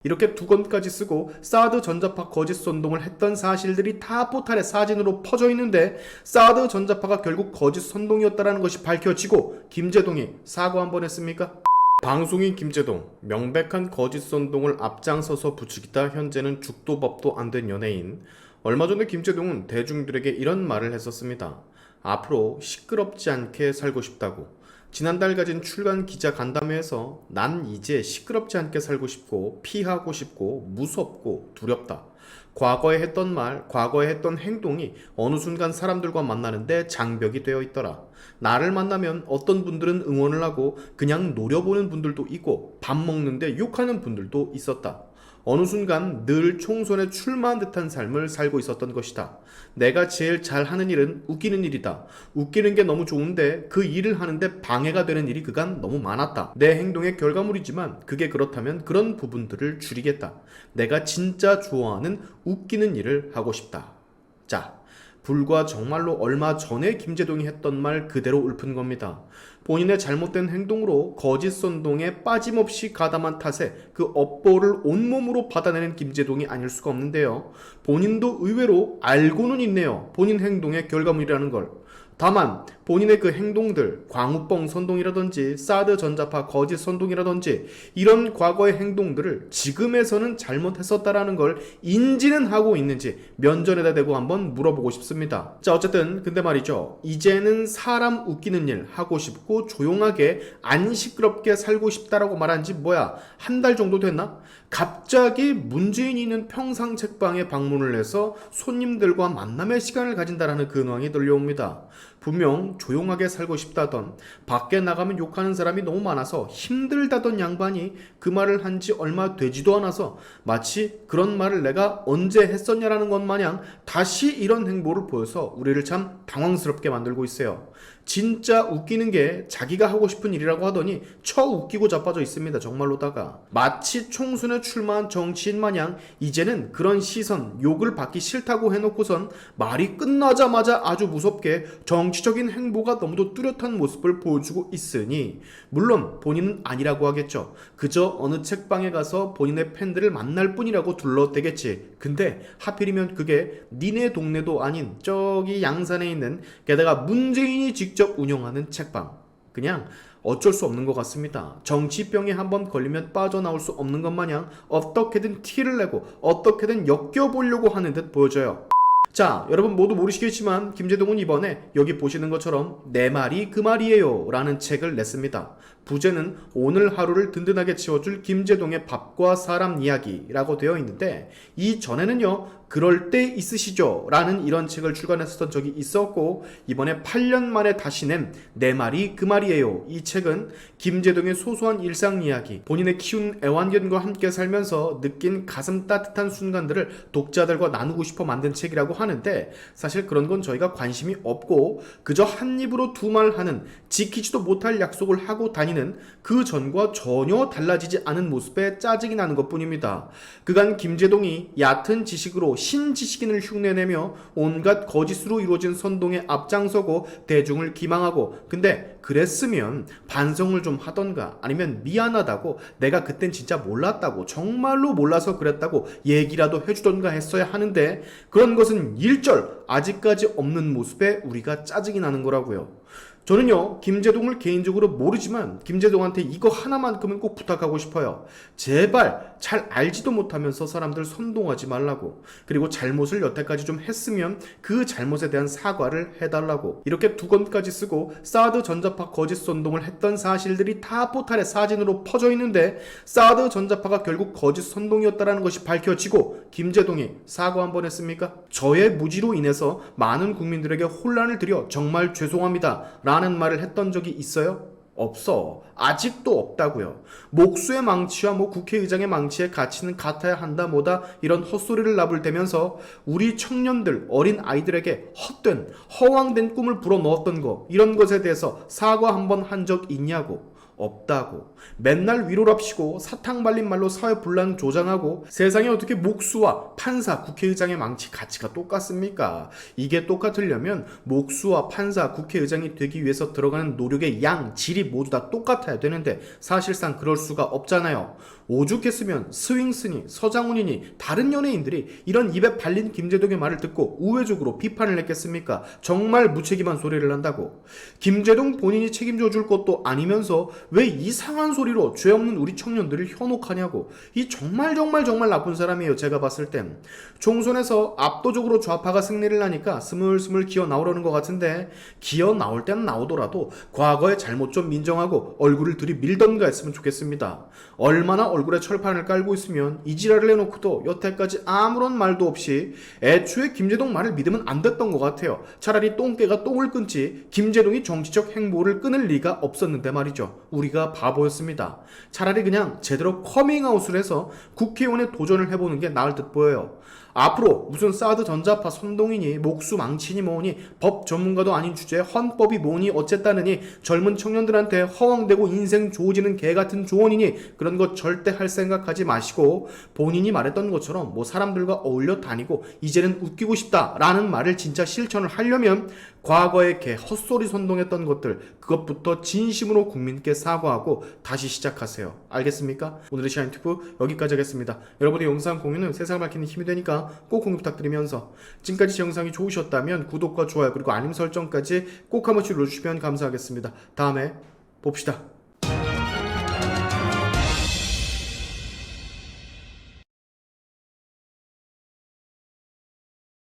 이렇게 두 건까지 쓰고 사드 전자파 거짓 선동을 했던 사실들이 다 포탈에 사진으로 퍼져 있는데 사드 전자파가 결국 거짓 선동이었다는 것이 밝혀지고 김제동이 사과 한번 했습니까? 방송인 김제동, 명백한 거짓 선동을 앞장서서 부추기다 현재는 죽도 밥도 안 된 연예인. 얼마 전에 김제동은 대중들에게 이런 말을 했었습니다. 앞으로 시끄럽지 않게 살고 싶다고. 지난달 가진 출간 기자 간담회에서 난 이제 시끄럽지 않게 살고 싶고 피하고 싶고 무섭고 두렵다. 과거에 했던 말, 과거에 했던 행동이 어느 순간 사람들과 만나는데 장벽이 되어 있더라. 나를 만나면 어떤 분들은 응원을 하고 그냥 노려보는 분들도 있고 밥 먹는데 욕하는 분들도 있었다. 어느 순간 늘 총선에 출마한 듯한 삶을 살고 있었던 것이다. 내가 제일 잘하는 일은 웃기는 일이다. 웃기는 게 너무 좋은데 그 일을 하는데 방해가 되는 일이 그간 너무 많았다. 내 행동의 결과물이지만 그게 그렇다면 그런 부분들을 줄이겠다. 내가 진짜 좋아하는 웃기는 일을 하고 싶다. 자, 불과 정말로 얼마 전에 김제동이 했던 말 그대로 읊은 겁니다. 본인의 잘못된 행동으로 거짓 선동에 빠짐없이 가담한 탓에 그 업보를 온몸으로 받아내는 김제동이 아닐 수가 없는데요. 본인도 의외로 알고는 있네요. 본인 행동의 결과물이라는 걸. 다만 본인의 그 행동들, 광우뻥 선동이라든지 사드 전자파 거짓 선동이라든지 이런 과거의 행동들을 지금에서는 잘못했었다라는 걸 인지는 하고 있는지 면전에다 대고 한번 물어보고 싶습니다. 자, 어쨌든 근데 말이죠. 이제는 사람 웃기는 일 하고 싶고 조용하게 안 시끄럽게 살고 싶다라고 말한 지 한 달 정도 됐나? 갑자기 문재인이 있는 평상 책방에 방문을 해서 손님들과 만남의 시간을 가진다라는 근황이 들려옵니다. 분명 조용하게 살고 싶다던, 밖에 나가면 욕하는 사람이 너무 많아서 힘들다던 양반이 그 말을 한 지 얼마 되지도 않아서 마치 그런 말을 내가 언제 했었냐라는 것 마냥 다시 이런 행보를 보여서 우리를 참 당황스럽게 만들고 있어요. 진짜 웃기는 게 자기가 하고 싶은 일이라고 하더니 처 웃기고 자빠져 있습니다. 정말로다가 마치 총선에 출마한 정치인 마냥 이제는 그런 시선, 욕을 받기 싫다고 해놓고선 말이 끝나자마자 아주 무섭게 정치적인 행보가 너무도 뚜렷한 모습을 보여주고 있으니 물론 본인은 아니라고 하겠죠. 그저 어느 책방에 가서 본인의 팬들을 만날 뿐이라고 둘러대겠지. 근데 하필이면 그게 니네 동네도 아닌 저기 양산에 있는 게다가 문재인이 직접 운영하는 책방. 그냥 어쩔 수 없는 것 같습니다. 정치병에 한번 걸리면 빠져나올 수 없는 것 마냥 어떻게든 티를 내고 어떻게든 엮여보려고 하는 듯 보여져요. 자, 여러분 모두 모르시겠지만 김제동은 이번에 여기 보시는 것처럼 내 말이 그 말이에요 라는 책을 냈습니다. 부제는 오늘 하루를 든든하게 채워줄 김제동의 밥과 사람 이야기라고 되어 있는데 이전에는요 그럴 때 있으시죠 라는 이런 책을 출간했었던 적이 있었고 이번에 8년 만에 다시 낸 내 말이 그 말이에요. 이 책은 김제동의 소소한 일상 이야기, 본인의 키운 애완견과 함께 살면서 느낀 가슴 따뜻한 순간들을 독자들과 나누고 싶어 만든 책이라고 하는데 사실 그런 건 저희가 관심이 없고 그저 한 입으로 두 말 하는 지키지도 못할 약속을 하고 다니는 그 전과 전혀 달라지지 않은 모습에 짜증이 나는 것 뿐입니다. 그간 김제동이 얕은 지식으로 신지식인을 흉내내며 온갖 거짓으로 이루어진 선동에 앞장서고 대중을 기망하고 근데 그랬으면 반성을 좀 하던가 아니면 미안하다고 내가 그땐 진짜 몰랐다고 정말로 몰라서 그랬다고 얘기라도 해주던가 했어야 하는데 그런 것은 일절 아직까지 없는 모습에 우리가 짜증이 나는 거라고요. 저는요 김제동을 개인적으로 모르지만 김제동한테 이거 하나만큼은 꼭 부탁하고 싶어요. 제발 잘 알지도 못하면서 사람들 선동하지 말라고. 그리고 잘못을 여태까지 좀 했으면 그 잘못에 대한 사과를 해달라고. 이렇게 두 건까지 쓰고 사드 전자파 거짓 선동을 했던 사실들이 다 포탈에 사진으로 퍼져 있는데 사드 전자파가 결국 거짓 선동이었다는 것이 밝혀지고 김제동이 사과 한번 했습니까? 저의 무지로 인해서 많은 국민들에게 혼란을 드려 정말 죄송합니다 라는 말을 했던 적이 있어요? 없어. 아직도 없다고요. 목수의 망치와 국회의장의 망치의 가치는 같아야 한다 뭐다 이런 헛소리를 나불대면서 우리 청년들, 어린 아이들에게 헛된, 허황된 꿈을 불어넣었던 거 이런 것에 대해서 사과 한번 한 적 있냐고. 없다고. 맨날 위로랍시고 사탕 발린 말로 사회 분란 조장하고 세상에 어떻게 목수와 판사, 국회의장의 망치 가치가 똑같습니까? 이게 똑같으려면 목수와 판사, 국회의장이 되기 위해서 들어가는 노력의 양, 질이 모두 다 똑같아야 되는데 사실상 그럴 수가 없잖아요. 오죽했으면 스윙스니 서장훈이니 다른 연예인들이 이런 입에 발린 김제동의 말을 듣고 우회적으로 비판을 했겠습니까? 정말 무책임한 소리를 한다고. 김제동 본인이 책임져 줄 것도 아니면서 왜 이상한 소리로 죄 없는 우리 청년들을 현혹하냐고. 이 정말 나쁜 사람이에요. 제가 봤을 땐. 총선에서 압도적으로 좌파가 승리를 하니까 스물스물 기어 나오려는 것 같은데 기어 나올 땐 나오더라도 과거의 잘못 좀 인정하고 얼굴을 들이밀던가 했으면 좋겠습니다. 얼마나 얼굴에 철판을 깔고 있으면 이 지랄을 해놓고도 여태까지 아무런 말도 없이 애초에 김제동 말을 믿으면 안 됐던 것 같아요. 차라리 똥개가 똥을 끊지 김제동이 정치적 행보를 끊을 리가 없었는데 말이죠. 우리가 바보였습니다. 차라리 그냥 제대로 커밍아웃을 해서 국회의원에 도전을 해보는 게 나을 듯 보여요. 앞으로 무슨 사드 전자파 선동이니 목수 망치니 뭐니 법 전문가도 아닌 주제에 헌법이 뭐니 어쨌다느니 젊은 청년들한테 허황되고 인생 좋아지는 개같은 조언이니 그런 거 절대 할 생각하지 마시고 본인이 말했던 것처럼 뭐 사람들과 어울려 다니고 이제는 웃기고 싶다라는 말을 진짜 실천을 하려면 과거에 개 헛소리 선동했던 것들 그것부터 진심으로 국민께 사과하고 다시 시작하세요. 알겠습니까? 오늘의 샤인튜브 여기까지 하겠습니다. 여러분의 영상 공유는 세상을 밝히는 힘이 되니까 꼭 공유 부탁드리면서 지금까지 제 영상이 좋으셨다면 구독과 좋아요 그리고 알림 설정까지 꼭 한 번씩 눌러주시면 감사하겠습니다. 다음에 봅시다.